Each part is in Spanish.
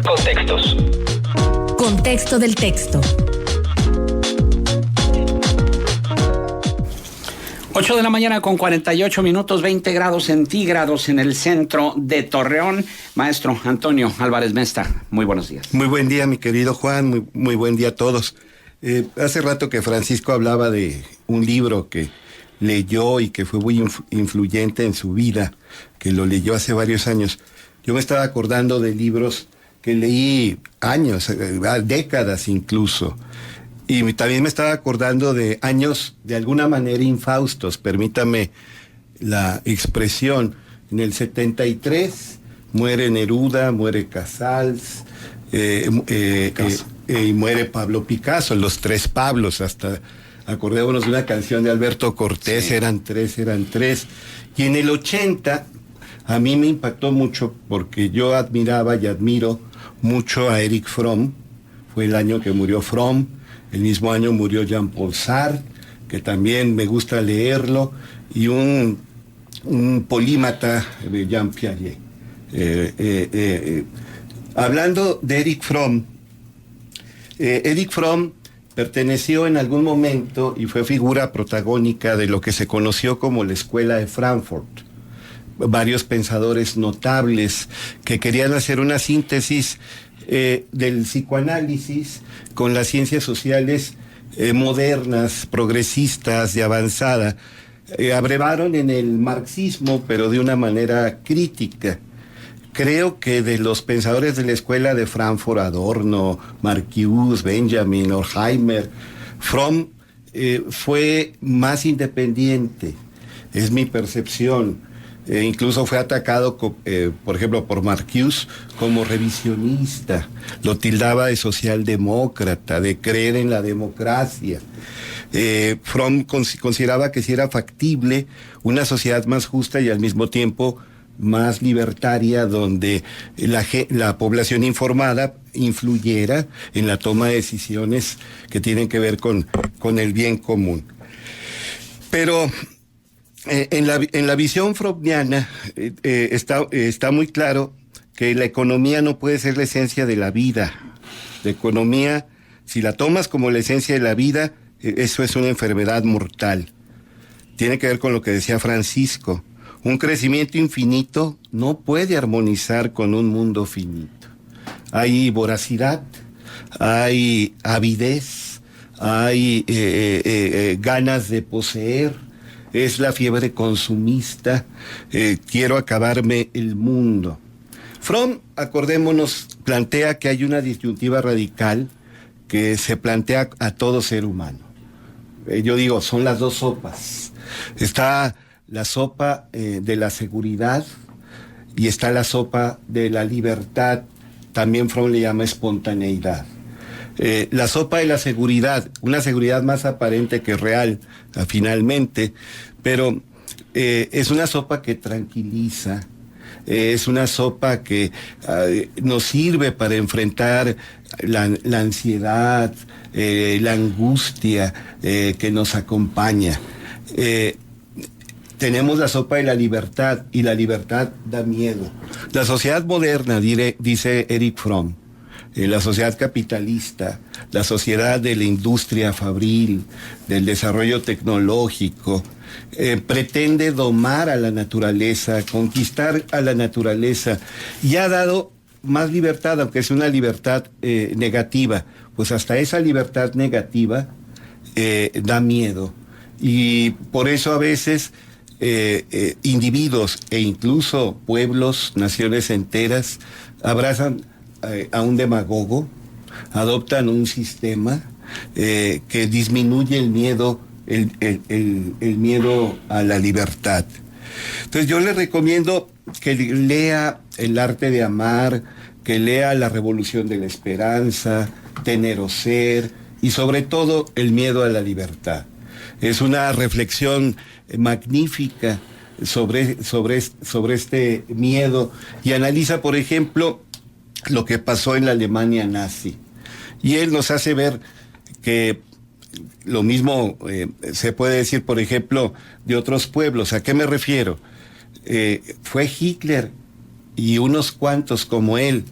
Contextos. Contexto del texto. 8 de la mañana con 48 minutos, 20 grados centígrados en el centro de Torreón. Maestro Antonio Álvarez Mesta, muy buenos días. Muy buen día, mi querido Juan, muy buen día a todos. Hace rato que Francisco hablaba de un libro que leyó y que fue muy influyente en su vida, que lo leyó hace varios años. Yo me estaba acordando de libros que leí años, décadas incluso. Y también me estaba acordando de años de alguna manera infaustos, permítame la expresión. En el 73 muere Neruda, muere Casals, y muere Pablo Picasso, los tres Pablos, hasta acordémonos de una canción de Alberto Cortés, sí. eran tres. Y en el 80 a mí me impactó mucho porque yo admiraba y admiro mucho a Erich Fromm. Fue el año que murió Fromm. El mismo año murió Jean-Paul Sartre, que también me gusta leerlo, y un polímata de Jean Piaget. Hablando de Erich Fromm perteneció en algún momento y fue figura protagónica de lo que se conoció como la Escuela de Frankfurt. Varios pensadores notables que querían hacer una síntesis del psicoanálisis con las ciencias sociales modernas, progresistas, de avanzada. Abrevaron en el marxismo, pero de una manera crítica. Creo que de los pensadores de la escuela de Frankfurt, Adorno, Marcuse, Benjamin, Horkheimer, Fromm fue más independiente, es mi percepción. Incluso fue atacado, por ejemplo, por Marcuse como revisionista. Lo tildaba de socialdemócrata, de creer en la democracia. Fromm consideraba que si era factible una sociedad más justa y al mismo tiempo más libertaria, donde la población informada influyera en la toma de decisiones que tienen que ver con el bien común. Pero en la visión frommiana está muy claro que la economía no puede ser la esencia de la vida. La economía, si la tomas como la esencia de la vida, eso es una enfermedad mortal. Tiene que ver con lo que decía Francisco. Un crecimiento infinito no puede armonizar con un mundo finito. Hay voracidad, hay avidez, hay ganas de poseer. Es la fiebre consumista, quiero acabarme el mundo. Fromm, acordémonos, plantea que hay una disyuntiva radical que se plantea a todo ser humano. Yo digo, son las dos sopas. Está la sopa de la seguridad y está la sopa de la libertad, también Fromm le llama espontaneidad. La sopa de la seguridad, una seguridad más aparente que real, finalmente, pero es una sopa que tranquiliza, es una sopa que nos sirve para enfrentar la ansiedad, la angustia que nos acompaña. Tenemos la sopa de la libertad y la libertad da miedo. La sociedad moderna, dice Erich Fromm, la sociedad capitalista, la sociedad de la industria fabril, del desarrollo tecnológico, pretende domar a la naturaleza, conquistar a la naturaleza, y ha dado más libertad, aunque es una libertad negativa. Pues hasta esa libertad negativa da miedo. Y por eso a veces individuos e incluso pueblos, naciones enteras, abrazan a un demagogo, adoptan un sistema que disminuye el miedo, el miedo a la libertad. Entonces yo le recomiendo que lea El arte de amar, que lea La revolución de la esperanza, Tener o ser, y sobre todo El miedo a la libertad. Es una reflexión magnífica sobre este miedo, y analiza, por ejemplo, lo que pasó en la Alemania nazi. Y él nos hace ver que lo mismo se puede decir, por ejemplo, de otros pueblos. ¿A qué me refiero? Fue Hitler y unos cuantos como él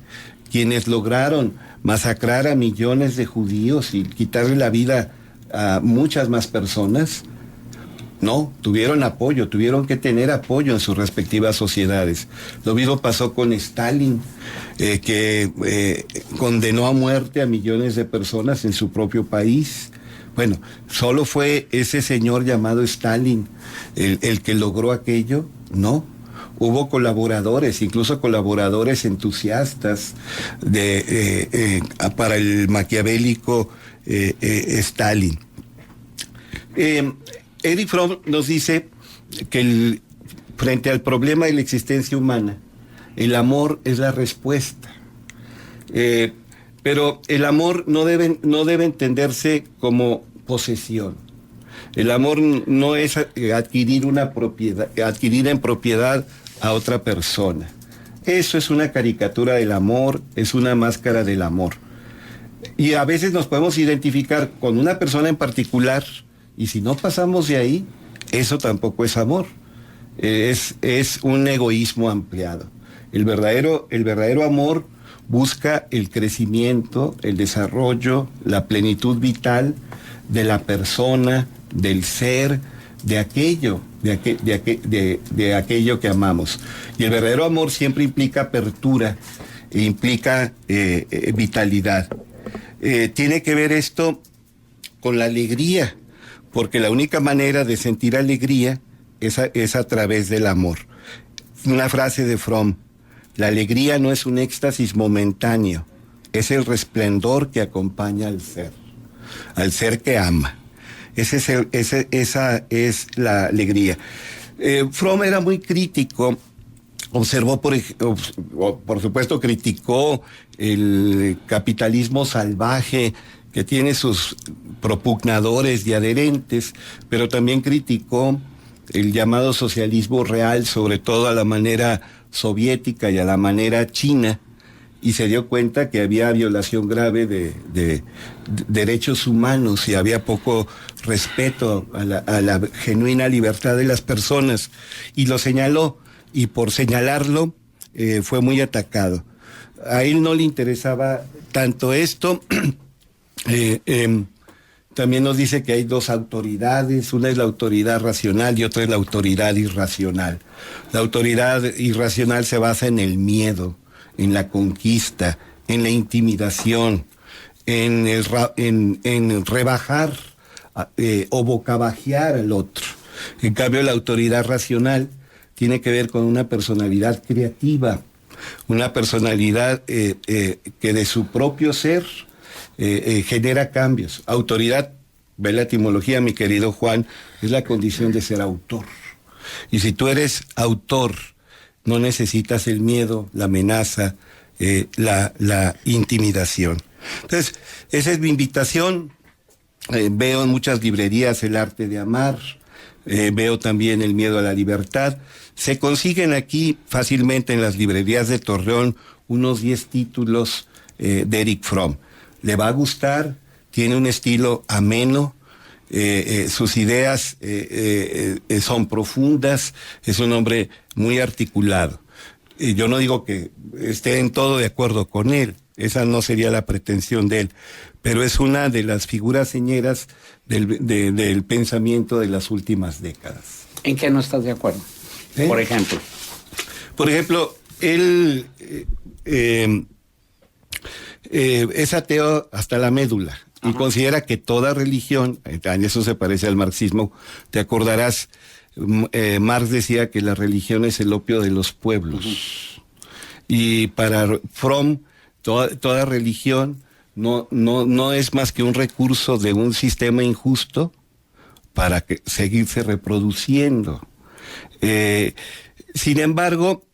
quienes lograron masacrar a millones de judíos y quitarle la vida a muchas más personas, no, tuvieron apoyo, tuvieron que tener apoyo en sus respectivas sociedades. Lo mismo pasó con Stalin, que condenó a muerte a millones de personas en su propio país. Bueno, solo fue ese señor llamado Stalin el que logró aquello, ¿no? Hubo colaboradores, incluso colaboradores entusiastas para el maquiavélico Stalin. Erich Fromm nos dice que frente al problema de la existencia humana, el amor es la respuesta. Pero el amor no debe entenderse como posesión. El amor no es adquirir en propiedad a otra persona. Eso es una caricatura del amor, es una máscara del amor. Y a veces nos podemos identificar con una persona en particular, y si no pasamos de ahí, eso tampoco es amor. Es un egoísmo ampliado. El verdadero amor busca el crecimiento, el desarrollo, la plenitud vital de la persona, del ser, de aquello que amamos. Y el verdadero amor siempre implica apertura, implica vitalidad. Tiene que ver esto con la alegría, porque la única manera de sentir alegría es a través del amor. Una frase de Fromm: la alegría no es un éxtasis momentáneo, es el resplendor que acompaña al ser que ama. Esa es la alegría. Fromm era muy crítico, observó, por supuesto, criticó el capitalismo salvaje, que tiene sus propugnadores y adherentes, pero también criticó el llamado socialismo real, sobre todo a la manera soviética y a la manera china, y se dio cuenta que había violación grave de derechos humanos y había poco respeto a la genuina libertad de las personas, y lo señaló, y por señalarlo fue muy atacado. A él no le interesaba tanto esto. También nos dice que hay dos autoridades, una es la autoridad racional y otra es la autoridad irracional. La autoridad irracional se basa en el miedo, en la conquista, en la intimidación, en rebajar o bocabajear al otro. En cambio, la autoridad racional tiene que ver con una personalidad creativa, una personalidad que de su propio ser genera cambios. Autoridad, ve la etimología, mi querido Juan, es la condición de ser autor. Y si tú eres autor, no necesitas el miedo, la amenaza, la intimidación. Entonces, esa es mi invitación. Veo en muchas librerías El arte de amar, veo también El miedo a la libertad. Se consiguen aquí fácilmente en las librerías de Torreón unos 10 títulos de Erich Fromm. Le va a gustar, tiene un estilo ameno, sus ideas son profundas, es un hombre muy articulado. Yo no digo que esté en todo de acuerdo con él, esa no sería la pretensión de él, pero es una de las figuras señeras del pensamiento de las últimas décadas. ¿En qué no estás de acuerdo? Por ejemplo. Por ejemplo, él es ateo hasta la médula. Y considera que toda religión, en eso se parece al marxismo, te acordarás, Marx decía que la religión es el opio de los pueblos. Y para Fromm, toda religión no es más que un recurso de un sistema injusto para seguirse reproduciendo. Sin embargo,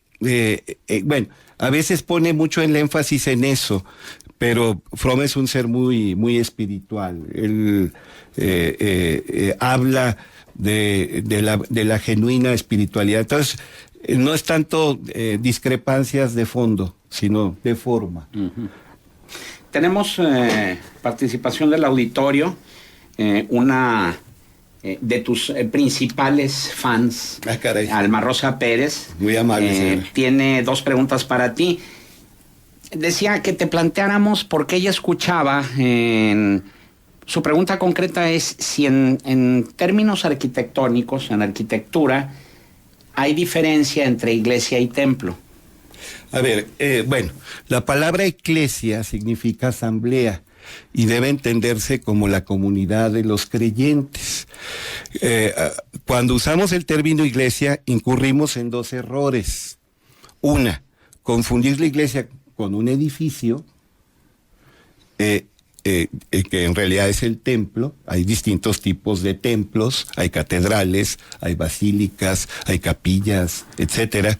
bueno, a veces pone mucho el énfasis en eso, pero Fromm es un ser muy, muy espiritual. Él habla de la genuina espiritualidad. Entonces, no es tanto discrepancias de fondo, sino de forma. Tenemos participación del auditorio, una de tus principales fans, caray. Alma Rosa Pérez. Muy amable, señor. Tiene 2 preguntas para ti. decía que te planteáramos por qué ella escuchaba su pregunta concreta es si en términos arquitectónicos, en arquitectura, hay diferencia entre iglesia y templo. A ver, bueno, la palabra eclesia significa asamblea y debe entenderse como la comunidad de los creyentes. Cuando usamos el término iglesia, incurrimos en dos errores. Una, confundir la iglesia con un edificio, que en realidad es el templo. Hay distintos tipos de templos, hay catedrales, hay basílicas, hay capillas, etcétera.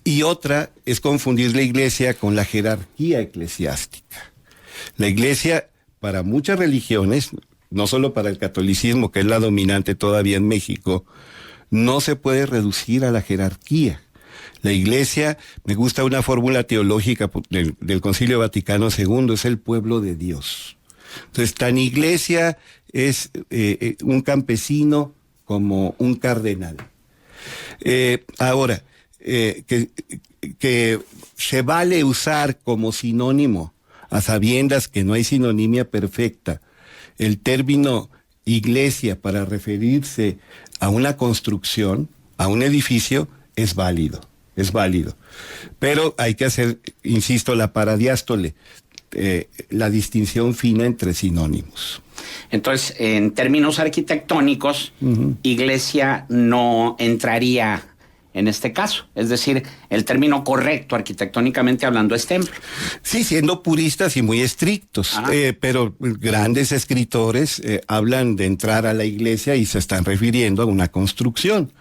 Y otra es confundir la iglesia con la jerarquía eclesiástica. La iglesia, para muchas religiones, no solo para el catolicismo, que es la dominante todavía en México, no se puede reducir a la jerarquía. La iglesia, me gusta una fórmula teológica del Concilio Vaticano II, es el pueblo de Dios. Entonces, tan iglesia es un campesino como un cardenal. Ahora, que se vale usar como sinónimo, a sabiendas que no hay sinonimia perfecta, el término iglesia para referirse a una construcción, a un edificio, es válido. Pero hay que hacer, insisto, la paradiástole, la distinción fina entre sinónimos. Entonces, en términos arquitectónicos, iglesia no entraría en este caso. Es decir, el término correcto arquitectónicamente hablando es templo. Sí, siendo puristas y muy estrictos, pero grandes escritores hablan de entrar a la iglesia y se están refiriendo a una construcción,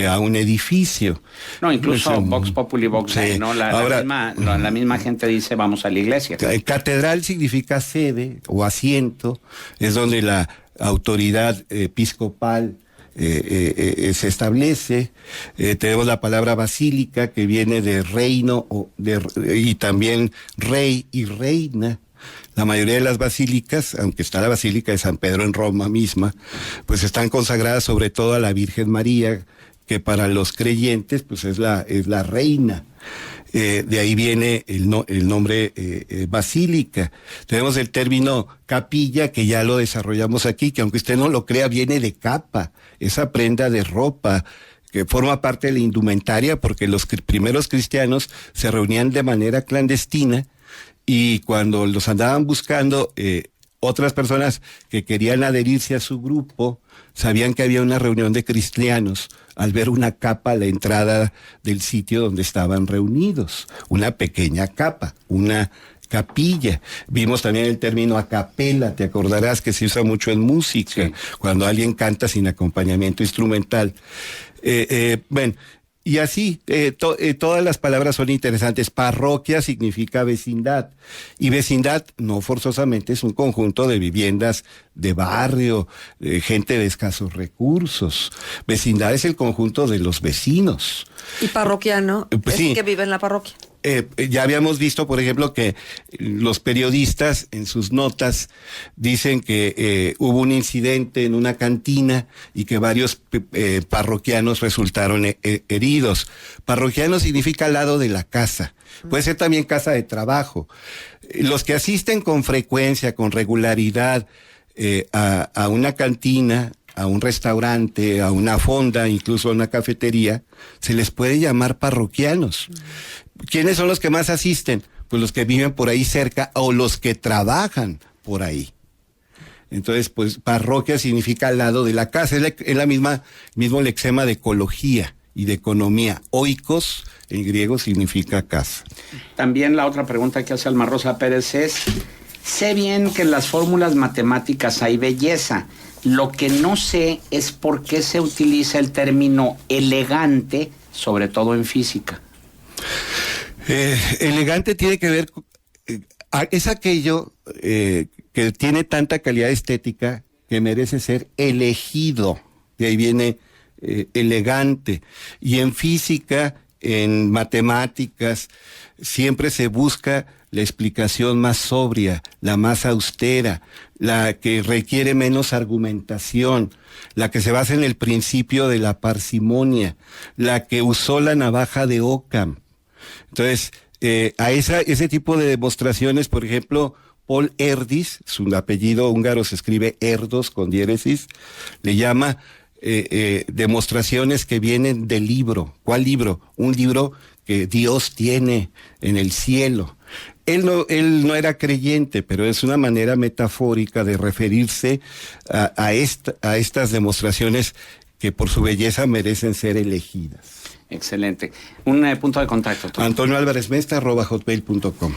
a un edificio. No, incluso Vox Populi Vox Dei, ¿no? Ahora, la misma gente dice vamos a la iglesia. Catedral significa sede o asiento, es donde la autoridad episcopal se establece. Tenemos la palabra basílica, que viene de reino y también rey y reina. La mayoría de las basílicas, aunque está la Basílica de San Pedro en Roma misma, pues están consagradas sobre todo a la Virgen María, que para los creyentes pues es la reina. De ahí viene el nombre basílica. Tenemos el término capilla, que ya lo desarrollamos aquí, que aunque usted no lo crea, viene de capa, esa prenda de ropa que forma parte de la indumentaria, porque los primeros cristianos se reunían de manera clandestina, y cuando los andaban buscando otras personas que querían adherirse a su grupo, sabían que había una reunión de cristianos al ver una capa a la entrada del sitio donde estaban reunidos, una pequeña capa, una capilla. Vimos también el término a capela, te acordarás que se usa mucho en música, sí, cuando alguien canta sin acompañamiento instrumental. Bueno, y así, todas las palabras son interesantes. Parroquia significa vecindad, y vecindad no forzosamente es un conjunto de viviendas de barrio, gente de escasos recursos. Vecindad es el conjunto de los vecinos. Y parroquiano Pues es sí, que vive en la parroquia. Ya habíamos visto, por ejemplo, que los periodistas en sus notas dicen que hubo un incidente en una cantina y que varios parroquianos resultaron heridos. Parroquiano significa al lado de la casa. Puede ser también casa de trabajo. Los que asisten con frecuencia, con regularidad a una cantina, a un restaurante, a una fonda, incluso a una cafetería, se les puede llamar parroquianos. ¿Quiénes son los que más asisten? Pues los que viven por ahí cerca o los que trabajan por ahí. Entonces, pues parroquia significa al lado de la casa, es la mismo lexema de ecología y de economía. Oikos, en griego, significa casa. También la otra pregunta que hace Alma Rosa Pérez es, sé bien que en las fórmulas matemáticas hay belleza, lo que no sé es por qué se utiliza el término elegante, sobre todo en física. Elegante tiene que ver, es aquello que tiene tanta calidad estética que merece ser elegido. De ahí viene elegante. Y en física, en matemáticas, siempre se busca la explicación más sobria, la más austera, la que requiere menos argumentación, la que se basa en el principio de la parsimonia, la que usó la navaja de Occam. Entonces, a ese tipo de demostraciones, por ejemplo, Paul Erdős, su apellido húngaro se escribe Erdos con diéresis, le llama demostraciones que vienen del libro. ¿Cuál libro? Un libro que Dios tiene en el cielo. Él no era creyente, pero es una manera metafórica de referirse a estas demostraciones que por su belleza merecen ser elegidas. Excelente. Un punto de contacto. AntonioAlvarezMesta@hotmail.com.